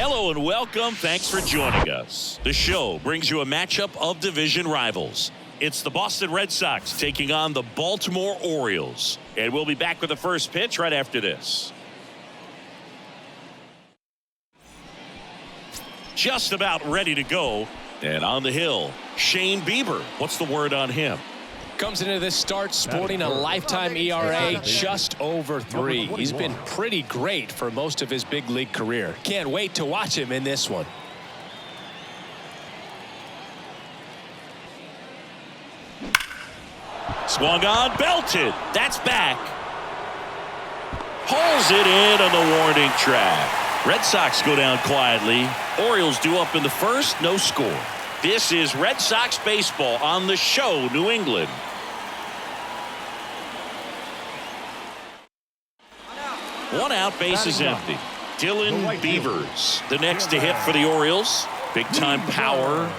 Hello and welcome. Thanks for joining us. The show brings you a matchup of division rivals. It's the Boston Red Sox taking on the Baltimore Orioles. And we'll be back with the first pitch right after this. Just about ready to go. And on the hill, Shane Bieber. What's the word on him? Comes into this start sporting a lifetime ERA just over 3. He's been pretty great for most of his big league career. Can't wait to watch him in this one. Swung on, belted. That's back. Pulls it in on the warning track. Red Sox go down quietly. Orioles due up in the first, no score. This is Red Sox baseball on the show, New England. One out, base is empty. Dylan Beavers, the next to hit for the Orioles. Big time power.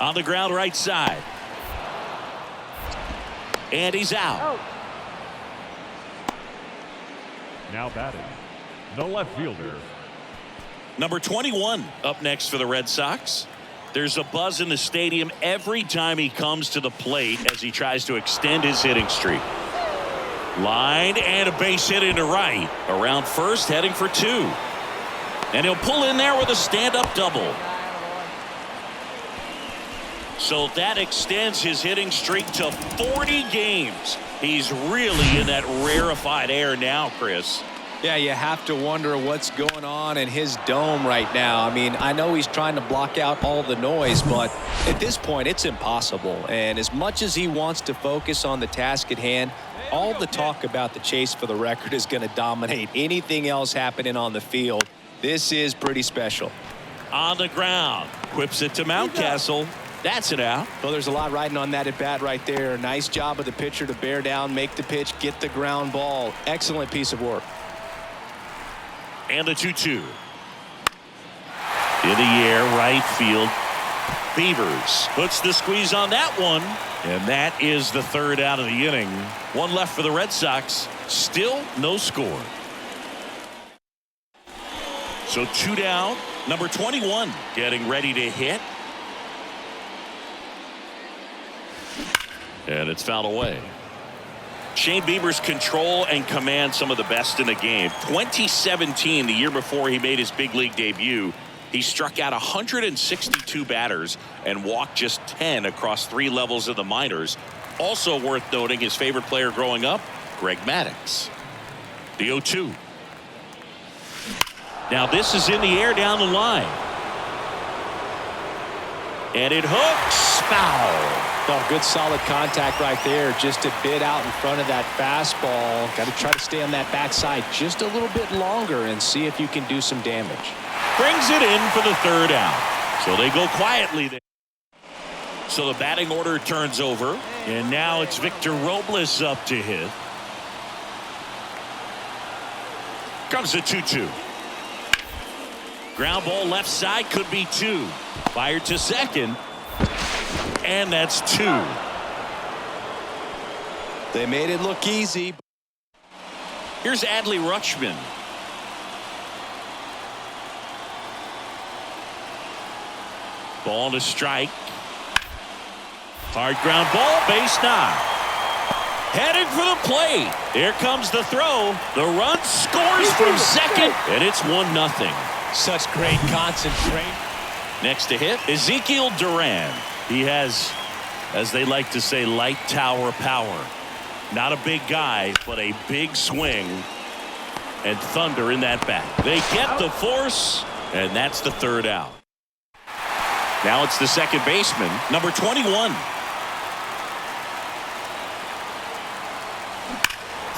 On the ground right side. And he's out. Now batting, the left fielder. Number 21 up next for the Red Sox. There's a buzz in the stadium every time he comes to the plate as he tries to extend his hitting streak. Line and a base hit into right. Around first, heading for 2. And he'll pull in there with a stand-up double. So that extends his hitting streak to 40 games. He's really in that rarefied air now, Chris. Yeah, you have to wonder what's going on in his dome right now. I mean, I know he's trying to block out all the noise, but at this point, it's impossible. And as much as he wants to focus on the task at hand, all the talk about the chase for the record is going to dominate anything else happening on the field. This is pretty special. On the ground, whips it to Mountcastle. That's it out. Well, there's a lot riding on that at bat right there. Nice job of the pitcher to bear down, make the pitch, get the ground ball. Excellent piece of work. And the 2-2. In the air, right field. Beavers puts the squeeze on that one. And that is the third out of the inning. One left for the Red Sox. Still no score. So 2 down. Number 21 getting ready to hit. And it's fouled away. Shane Bieber's control and command some of the best in the game. 2017, the year before he made his big league debut, he struck out 162 batters and walked just 10 across 3 levels of the minors. Also worth noting, his favorite player growing up, Greg Maddux. The 0-2. Now this is in the air down the line. And it hooks. Foul. Oh, good solid contact right there. Just a bit out in front of that fastball. Got to try to stay on that backside just a little bit longer and see if you can do some damage. Brings it in for the third out. So they go quietly there. So the batting order turns over. And now it's Victor Robles up to hit. Comes the 2-2. Ground ball left side, could be 2. Fired to second. And that's 2. They made it look easy. Here's Adley Rutschman. Ball to strike. Hard ground ball, base knock. Heading for the plate. Here comes the throw. The run scores from second, and it's 1-0. Such great concentration. Next to hit, Ezekiel Duran. He has, as they like to say, light tower power. Not a big guy, but a big swing. And thunder in that bat. They get the force, and that's the third out. Now it's the second baseman, number 21.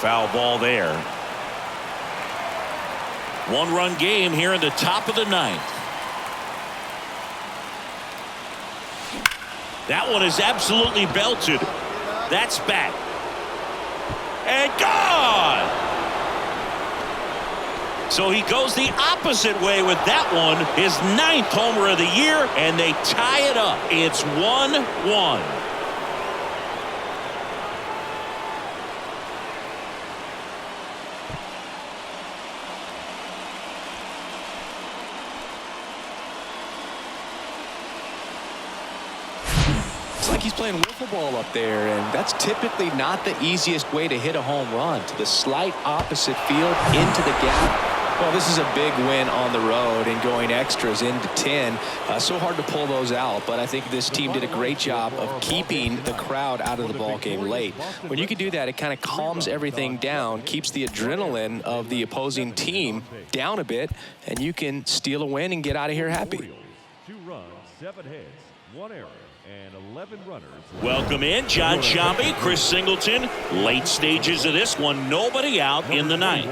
Foul ball there. 1-run game here in the top of the 9th. That one is absolutely belted. That's back. And gone! So he goes the opposite way with that one. His 9th homer of the year, and they tie it up. It's 1-1. It's like he's playing wiffle ball up there, and that's typically not the easiest way to hit a home run. To the slight opposite field, into the gap. Well, this is a big win on the road and going extras into 10. So hard to pull those out, but I think this team did a great job of keeping the crowd out of the ball game late. When you can do that, it kind of calms everything down, keeps the adrenaline of the opposing team down a bit, and you can steal a win and get out of here happy. 2 runs, 7 hits, 1 error, and 11 runners. Welcome in, John Sciambi, Chris Singleton. Late stages of this one, nobody out in the ninth.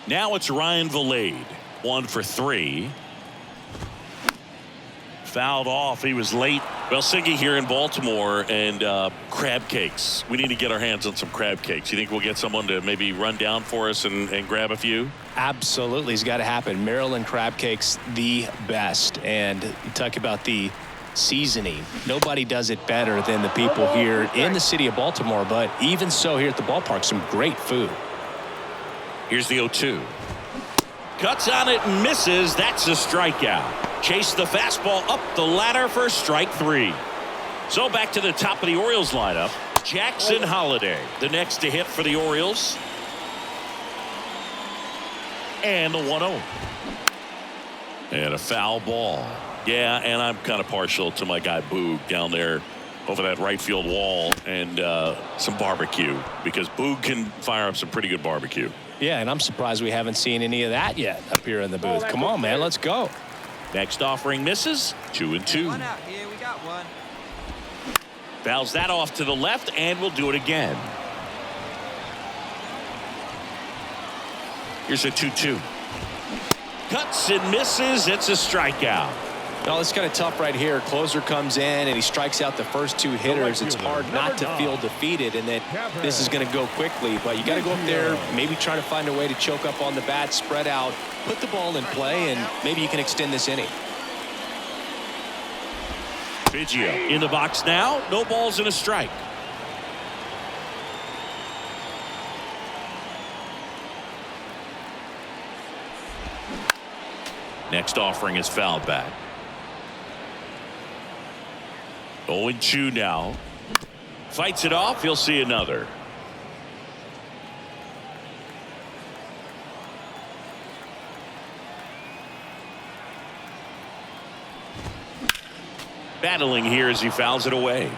Now it's Ryan Vilade, 1 for 3. Fouled off. He was late. Well, Siggy here in Baltimore, and crab cakes. We need to get our hands on some crab cakes. You think we'll get someone to maybe run down for us and grab a few? Absolutely. It's got to happen. Maryland crab cakes, the best. And you talk about the seasoning. Nobody does it better than the people here in the city of Baltimore. But even so, here at the ballpark, some great food. Here's the 0-2. Cuts on it and misses. That's a strikeout. Chase the fastball up the ladder for strike 3. So back to the top of the Orioles lineup. Jackson Holliday, the next to hit for the Orioles. And the 1-0. And a foul ball. Yeah, and I'm kind of partial to my guy Boog down there over that right field wall, and some barbecue, because Boog can fire up some pretty good barbecue. Yeah, and I'm surprised we haven't seen any of that yet up here in the booth. Come on, man, let's go. Next offering misses. 2-2. 1 out here. We got 1. Fouls that off to the left, and we'll do it again. Here's a 2-2. Cuts and misses. It's a strikeout. Well, it's kind of tough right here. Closer comes in and he strikes out the first 2 hitters. It's hard not to feel defeated and that this is going to go quickly, but you got to go up there, maybe try to find a way to choke up on the bat, spread out, put the ball in play, and maybe you can extend this inning. Biggio in the box now. No balls and a strike. Next offering is fouled back. 0-2 now. Fights it off. He'll see another. Battling here as he fouls it away.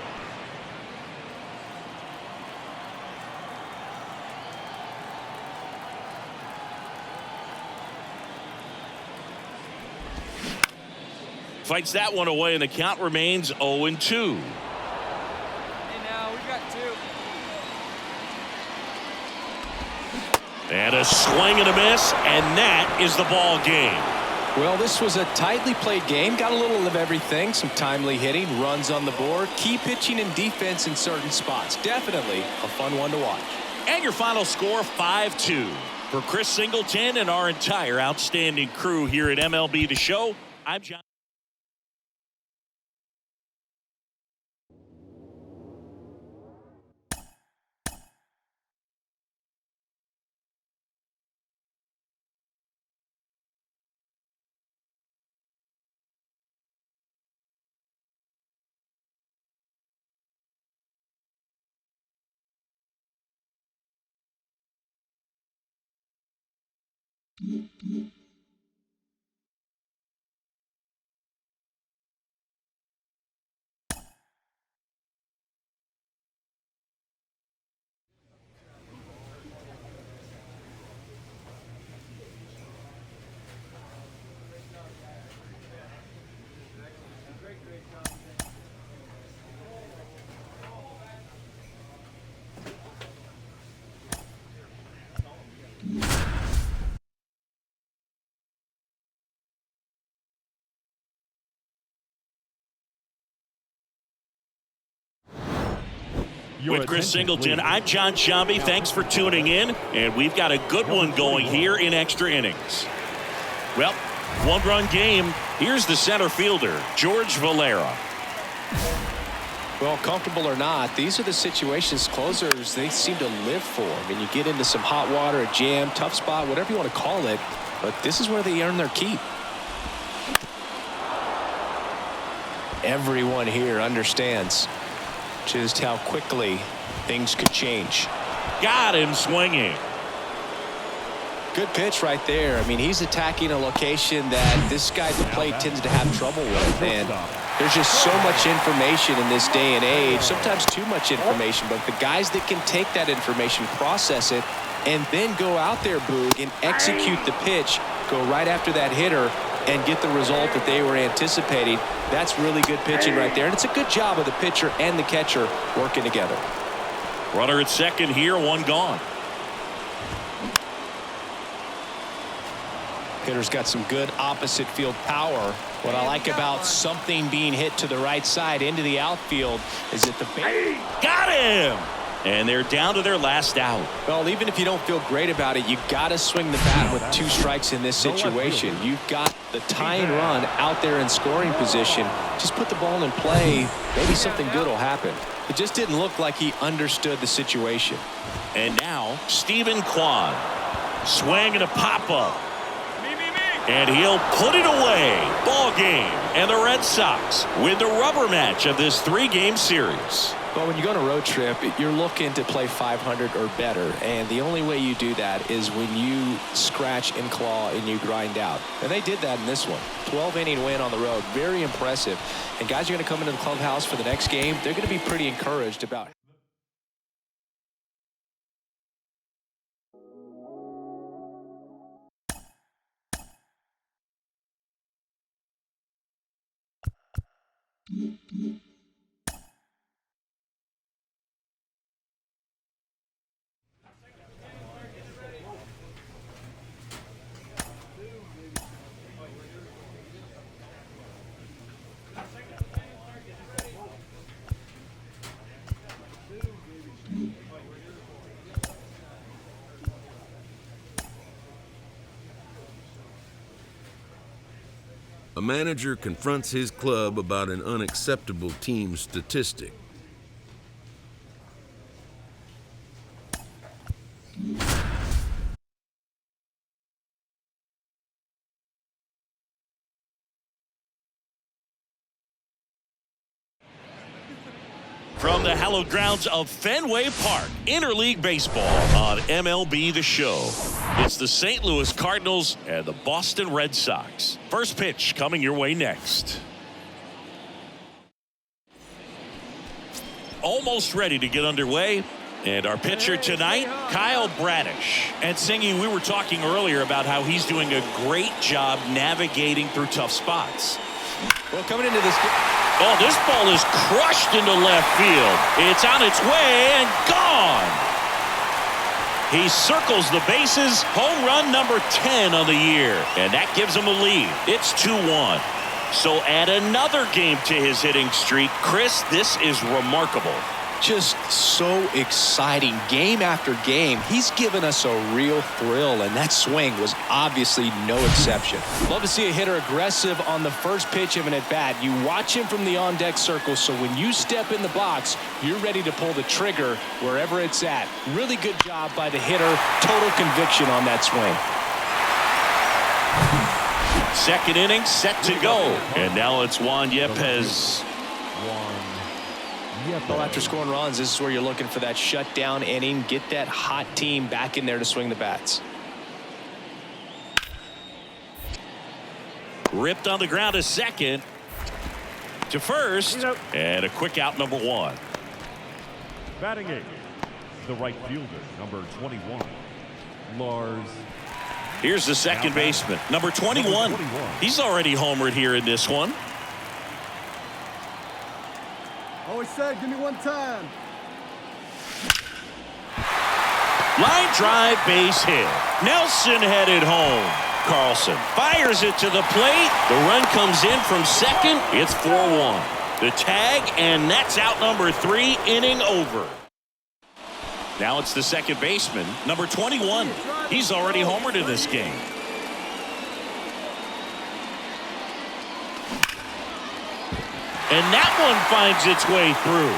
Fights that one away, and the count remains 0-2. Hey, now we got 2. And a swing and a miss, and that is the ball game. Well, this was a tightly played game. Got a little of everything. Some timely hitting, runs on the board, key pitching and defense in certain spots. Definitely a fun one to watch. And your final score, 5-2. For Chris Singleton and our entire outstanding crew here at MLB The Show, I'm John. With Chris Singleton, I'm John Sciambi. Thanks for tuning in, and we've got a good one going here in extra innings. Well, 1-run game. Here's the center fielder, George Valera. Well, comfortable or not, these are the situations closers they seem to live for. I mean, you get into some hot water, a jam, tough spot, whatever you want to call it, but this is where they earn their keep. Everyone here understands just how quickly things could change. Got him swinging. Good pitch right there. I mean, he's attacking a location that this guy at the plate tends to have trouble with. And there's just so much information in this day and age, sometimes too much information. But the guys that can take that information, process it, and then go out there, Boog, and execute the pitch, go right after that hitter, and get the result that they were anticipating, that's really good pitching right there. And it's a good job of the pitcher and the catcher working together. Runner at second here, one gone. Hitter's got some good opposite field power. What I like about something being hit to the right side into the outfield is that the base. Got him! And they're down to their last out. Well, even if you don't feel great about it, you got to swing the bat with 2 strikes in this situation. You've got the tying run out there in scoring position. Just put the ball in play. Maybe something good will happen. It just didn't look like he understood the situation. And now, Stephen Kwan. Swing and a pop-up. And he'll put it away. Ball game. And the Red Sox win the rubber match of this 3-game series. Well, when you go on a road trip, you're looking to play 500 or better. And the only way you do that is when you scratch and claw and you grind out. And they did that in this one. 12-inning win on the road. Very impressive. And guys are going to come into the clubhouse for the next game. They're going to be pretty encouraged about it. A manager confronts his club about an unacceptable team statistic. From the hallowed grounds of Fenway Park, interleague baseball on MLB The Show. It's the St. Louis Cardinals and the Boston Red Sox. First pitch coming your way next. Almost ready to get underway. And our pitcher tonight, Kyle Bradish. And Singy, we were talking earlier about how he's doing a great job navigating through tough spots. Well, coming into this. Oh, this ball is crushed into left field. It's on its way and gone. He circles the bases. Home run number 10 on the year. And that gives him a lead. It's 2-1. So add another game to his hitting streak. Chris, this is remarkable. Just so exciting. Game after game, he's given us a real thrill, and that swing was obviously no exception. Love to see a hitter aggressive on the first pitch of an at-bat. You watch him from the on-deck circle, so when you step in the box, you're ready to pull the trigger wherever it's at. Really good job by the hitter. Total conviction on that swing. Second inning set to go. And now it's Juan Yepez. Well, after scoring runs, this is where you're looking for that shutdown inning. Get that hot team back in there to swing the bats. Ripped on the ground to second. To first. And a quick out, number 1. Batting eighth, the right fielder, number 21, Lars. Here's the second baseman, number 21. He's already homered here in this one. Always said, give me one time. Line drive, base hit. Nelson headed home. Carlson fires it to the plate. The run comes in from second. It's 4-1. The tag, and that's out number 3, inning over. Now it's the second baseman, number 21. He's already homered in this game. And that one finds its way through.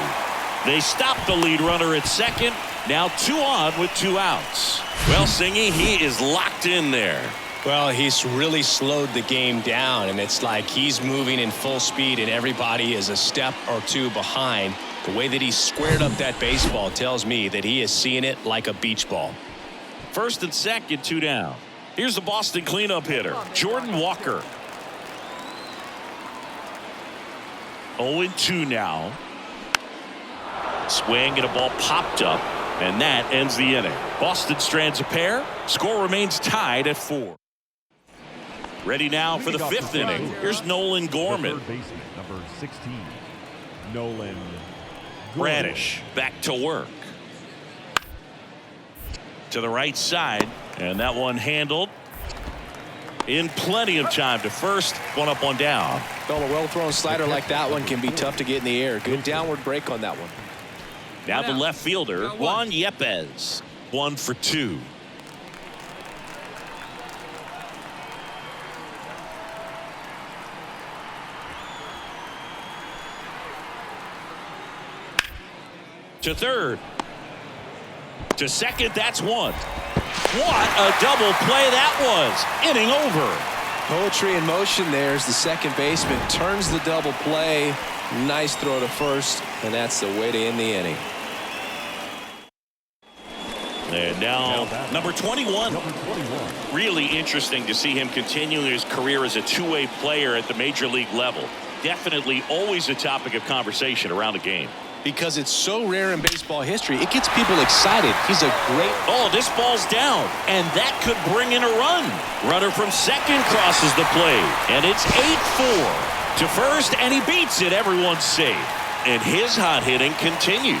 They stop the lead runner at second. Now 2 on with 2 outs. Well, Singy, he is locked in there. Well, he's really slowed the game down, and it's like he's moving in full speed and everybody is a step or 2 behind. The way that he squared up that baseball tells me that he is seeing it like a beach ball. First and second, 2 down. Here's the Boston cleanup hitter, Jordan Walker. 0-2 now. Swing and a ball popped up, and that ends the inning. Boston strands a pair. Score remains tied at 4. Ready now for the 5th inning. Here's Nolan Gorman. Third baseman, number 16, Nolan Gorman. Bradish back to work. To the right side, and that one handled in plenty of time to first. 1 up, 1 down. Well, a well-thrown slider like that one can be tough to get in the air. Good downward break on that one. Now the left fielder, Juan Yepez. 1 for 2. To third. To second, that's 1. What a double play that was. Inning over. Poetry in motion there as the second baseman turns the double play. Nice throw to first, and that's the way to end the inning. And now number 21. Really interesting to see him continuing his career as a two-way player at the major league level. Definitely always a topic of conversation around the game. Because it's so rare in baseball history, it gets people excited. He's a great... Oh, this ball's down, and that could bring in a run. Runner from second crosses the plate, and it's 8-4 to first, and he beats it. Everyone's safe, and his hot hitting continues.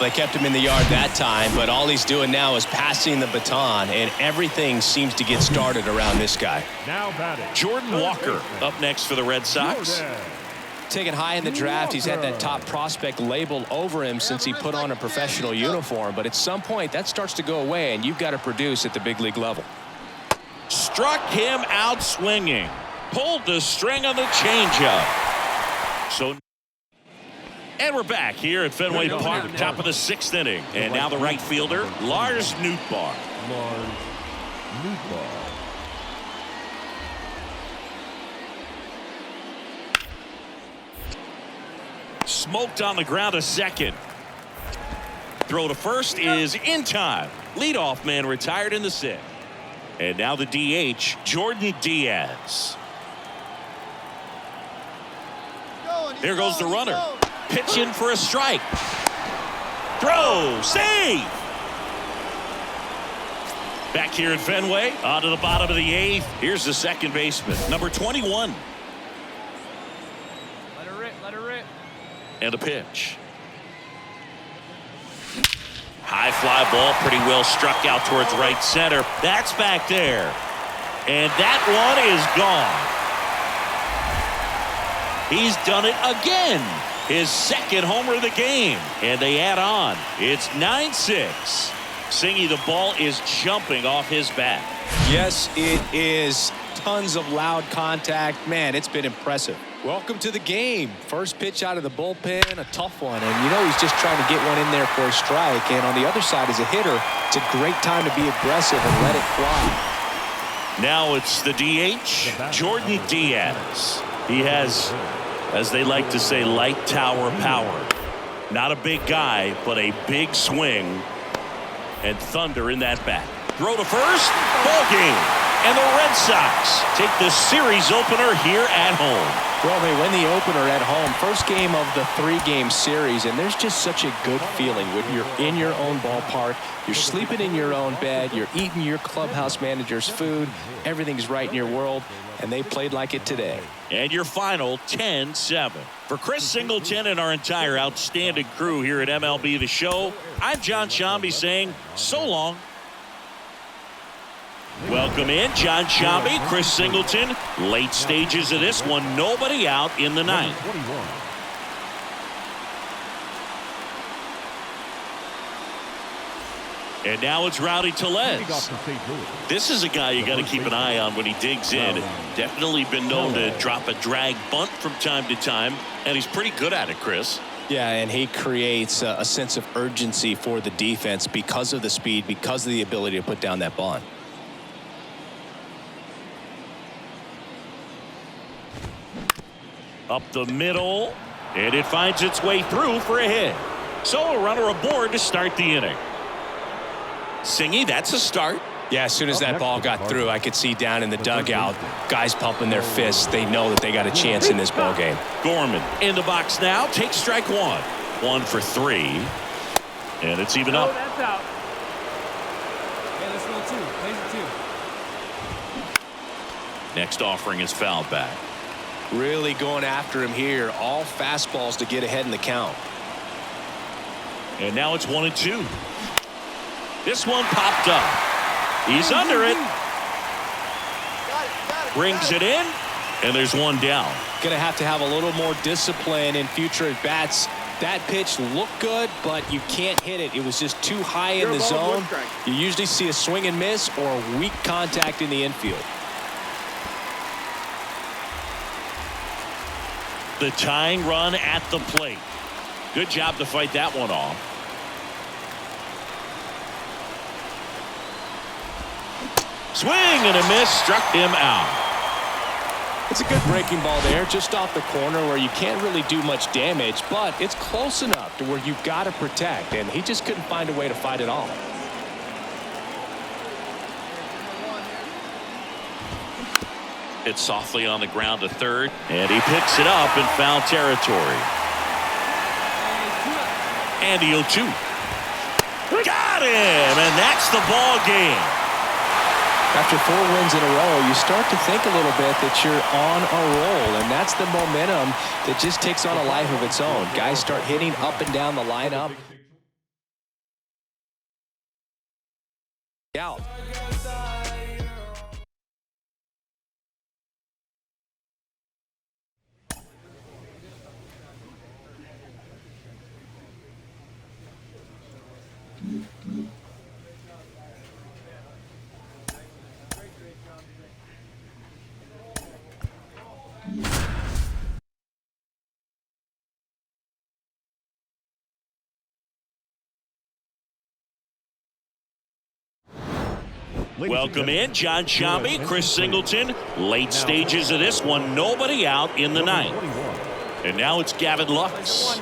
They kept him in the yard that time, but all he's doing now is passing the baton, and everything seems to get started around this guy. Now batting, Jordan Walker up next for the Red Sox. Taken high in the draft, he's had that top prospect label over him since he put on a professional uniform, but at some point that starts to go away, and you've got to produce at the big league level. Struck him out swinging. Pulled the string on the changeup. And we're back here at Fenway Park, top of the 6th inning. And now the right fielder, Lars Nootbaar. Smoked on the ground to second. Throw to first is in time. Leadoff man retired in the 6th. And now the DH, Jordan Diaz. Here goes the runner. Pitching for a strike. Throw, save. Back here at Fenway, on to the bottom of the 8th. Here's the second baseman, number 21. Let her rip. And a pitch. High fly ball, pretty well struck out towards right center. That's back there. And that one is gone. He's done it again. His second homer of the game. And they add on. It's 9-6. Singy, the ball is jumping off his bat. Yes, it is. Tons of loud contact. Man, it's been impressive. Welcome to the game. First pitch out of the bullpen, a tough one. And you know he's just trying to get one in there for a strike. And on the other side, as a hitter, it's a great time to be aggressive and let it fly. Now it's the DH, Jordan Diaz. He has, as they like to say, light tower power. Not a big guy, but a big swing. And thunder in that bat. Throw to first, ball game. And the Red Sox take the series opener here at home. Well, they win the opener at home. First game of the 3-game series, and there's just such a good feeling when you're in your own ballpark, you're sleeping in your own bed, you're eating your clubhouse manager's food, everything's right in your world, and they played like it today. And your final 10-7. For Chris Singleton and our entire outstanding crew here at MLB The Show, I'm John Shambi saying so long. Welcome in, John Shambi, Chris Singleton. Late stages of this one, nobody out in the 9th. And now it's Rowdy Leading Tellez. off for St. Louis. This is a guy you got to keep an eye on when he digs in. Definitely been known to drop a drag bunt from time to time, and he's pretty good at it, Chris. Yeah, and he creates a sense of urgency for the defense because of the speed, because of the ability to put down that bunt. Up the middle, and it finds its way through for a hit. So a runner aboard to start the inning. Singy, that's a start. Yeah, as soon as that ball got through, I could see down in the dugout, guys pumping their fists. They know that they got a chance in this ball game. Gorman in the box now, takes strike one. 1 for 3. And it's even up. That's out. Yeah, that's one two. Plays it two. Next offering is fouled back. Really going after him here. All fastballs to get ahead in the count. And now it's 1-2. This one popped up. He's under it. Brings it in, and there's one down. Going to have a little more discipline in future at bats. That pitch looked good, but you can't hit it. It was just too high in the zone. You usually see a swing and miss or weak contact in the infield. The tying run at the plate. Good job to fight that one off. Swing and a miss, struck him out. It's a good breaking ball there, just off the corner where you can't really do much damage, but it's close enough to where you've got to protect, and he just couldn't find a way to fight it off. It's softly on the ground to third, and he picks it up in foul territory. And the 0-2. Got him, and that's the ball game. After 4 wins in a row, you start to think a little bit that you're on a roll, and that's the momentum that just takes on a life of its own. Guys start hitting up and down the lineup. Out. Welcome in, John Shambi, Chris Singleton. Late stages of this one, nobody out in the ninth. And now it's Gavin Lux.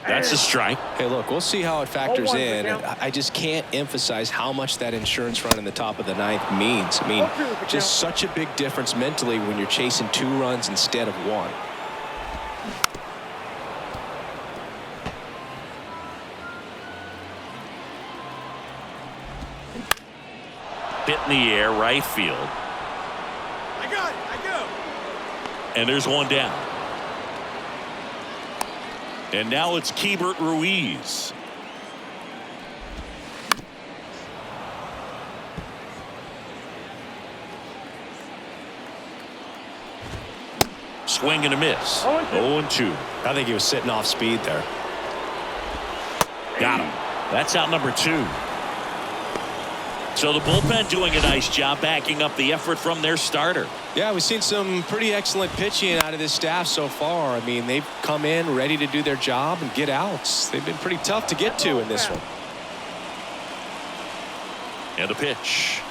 That's a strike. Hey, look, we'll see how it factors in. And I just can't emphasize how much that insurance run in the top of the ninth means. I mean, just such a big difference mentally when you're chasing 2 runs instead of 1. Hit in the air, right field. I got it. I go. And there's one down. And now it's Keibert Ruiz. Swing and a miss. 0-2. I think he was sitting off speed there. Got him. That's out number 2. So the bullpen doing a nice job backing up the effort from their starter. Yeah, we've seen some pretty excellent pitching out of this staff so far. I mean, they've come in ready to do their job and get outs. They've been pretty tough to get to in this one. And a pitch.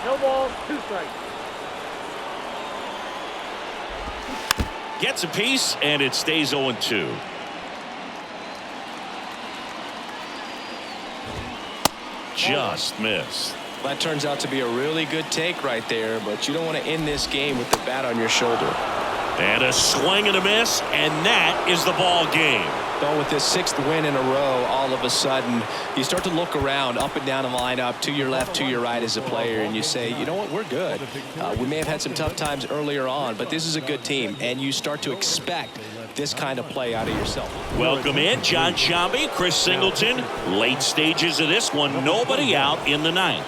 No balls, 2 strikes. Gets a piece, and it stays 0-2. Just missed. That turns out to be a really good take right there, but you don't want to end this game with the bat on your shoulder. And a swing and a miss, and that is the ball game. So with this 6th win in a row, all of a sudden, you start to look around up and down the lineup, to your left, to your right as a player, and you say, you know what, we're good. We may have had some tough times earlier on, but this is a good team, and you start to expect this kind of play out of yourself. Welcome in, John Shambi, Chris Singleton. Late stages of this one, nobody out in the ninth.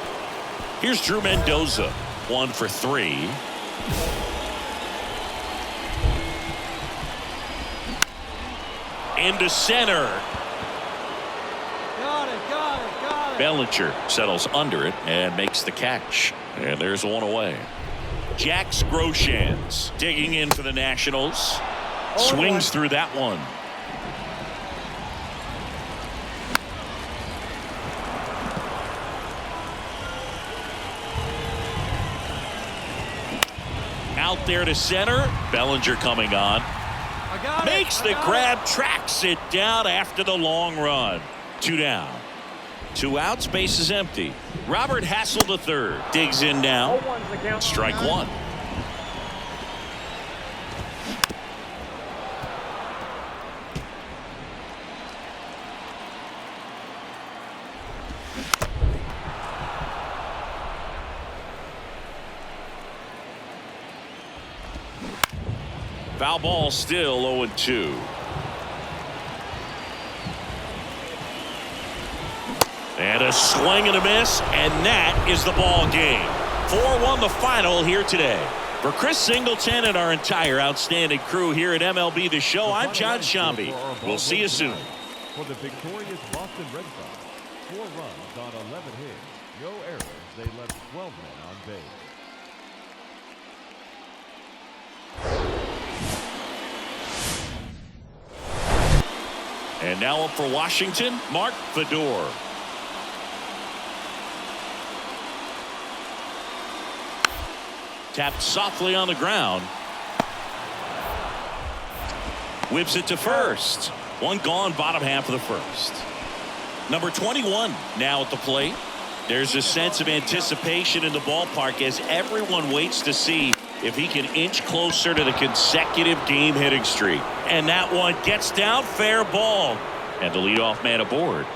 Here's Drew Mendoza, 1 for 3. Into center. Got it, got it, got it. Bellinger settles under it and makes the catch. And there's one away. Jack Groshans digging in for the Nationals. Swings through that one. Out there to center. Bellinger coming on. Makes the grab, tracks it down after the long run. 2 down. 2 outs, base is empty. Robert Hassel III digs in now. Strike 1. Foul ball, still 0-2. And a swing and a miss, and that is the ball game. 4-1 the final here today. For Chris Singleton and our entire outstanding crew here at MLB The Show, I'm John Shambi. We'll see you soon. For the victorious Boston Red Sox, 4 runs on 11 hits, no errors. They left 12 men on base. And now up for Washington, Mark Fedor. Tapped softly on the ground. Whips it to first. One gone, bottom half of the first. Number 21 now at the plate. There's a sense of anticipation in the ballpark as everyone waits to see if he can inch closer to the consecutive game hitting streak. And that one gets down, fair ball. And the leadoff man aboard.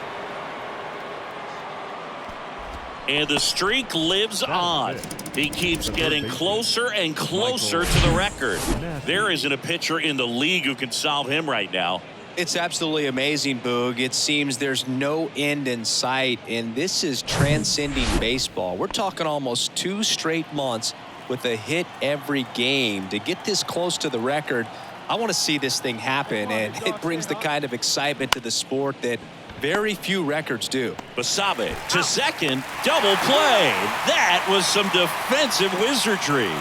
And the streak lives on. He keeps getting closer and closer to the record. There isn't a pitcher in the league who can solve him right now. It's absolutely amazing, Boog. It seems there's no end in sight, and this is transcending baseball. We're talking almost 2 straight months with a hit every game. To get this close to the record, I want to see this thing happen, and it brings the kind of excitement to the sport that very few records do. Basabe to second, double play. That was some defensive wizardry.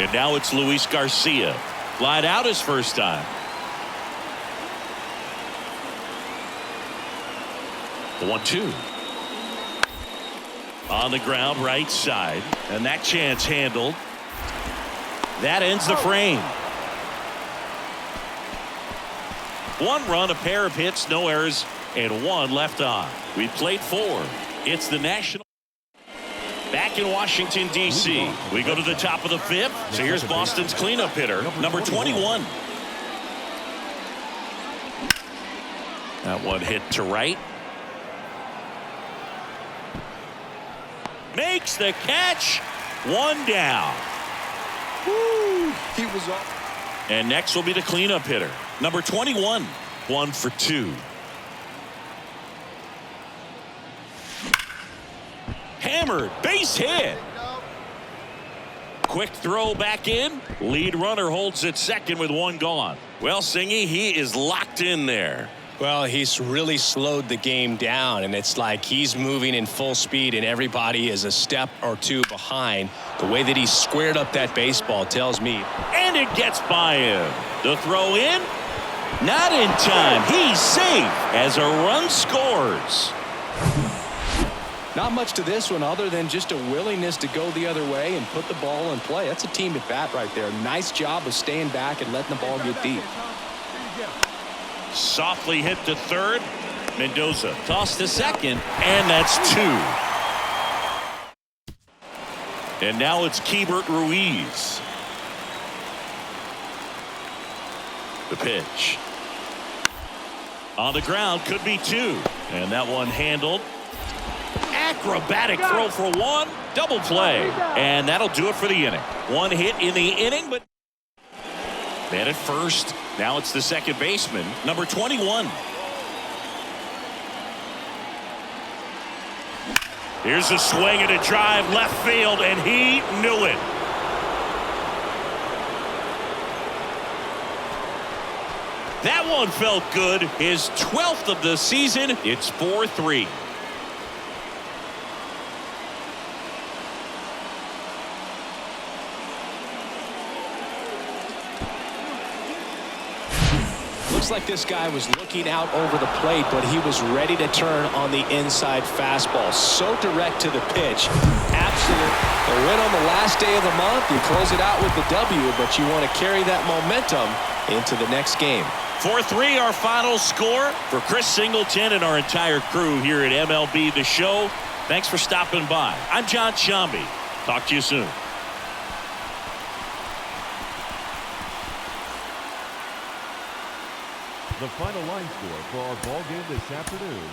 And now it's Luis Garcia. Flied out his first time. The 1-2. On the ground, right side. And that chance handled. That ends the frame. 1 run, a pair of hits, no errors, and 1 left on. We played 4. It's the National. Back in Washington, D.C. We go to the top of the 5th. So here's Boston's cleanup hitter, number 21. That one hit to right. Makes the catch. 1 down. Woo! He was off. And next will be the cleanup hitter, number 21. 1 for 2. Hammered, base hit. Quick throw back in. Lead runner holds at second with 1 gone. Well, Singy, he is locked in there. Well, he's really slowed the game down, and it's like he's moving in full speed and everybody is a step or 2 behind. The way that he squared up that baseball tells me. And it gets by him. The throw in. Not in time. He's safe as a run scores. Not much to this one other than just a willingness to go the other way and put the ball in play. That's a team at bat right there. Nice job of staying back and letting the ball get deep. Softly hit to third. Mendoza tossed to second, and that's 2. And now it's Keibert Ruiz. The pitch. On the ground, could be 2. And that one handled. Acrobatic throw for 1. Double play. And that'll do it for the inning. 1 hit in the inning, but man at first. Now it's the second baseman, number 21. Here's a swing and a drive left field, and he knew it. That That one felt good. His 12th of the season. It's 4-3. Looks like this guy was looking out over the plate, but he was ready to turn on the inside fastball. So direct to the pitch. Absolute. A win on the last day of the month. You close it out with the W, but you want to carry that momentum into the next game. 4-3 our final score. For Chris Singleton and our entire crew here at MLB The Show, thanks for stopping by. I'm John Shambi. Talk to you soon. The final line score for our ball game this afternoon.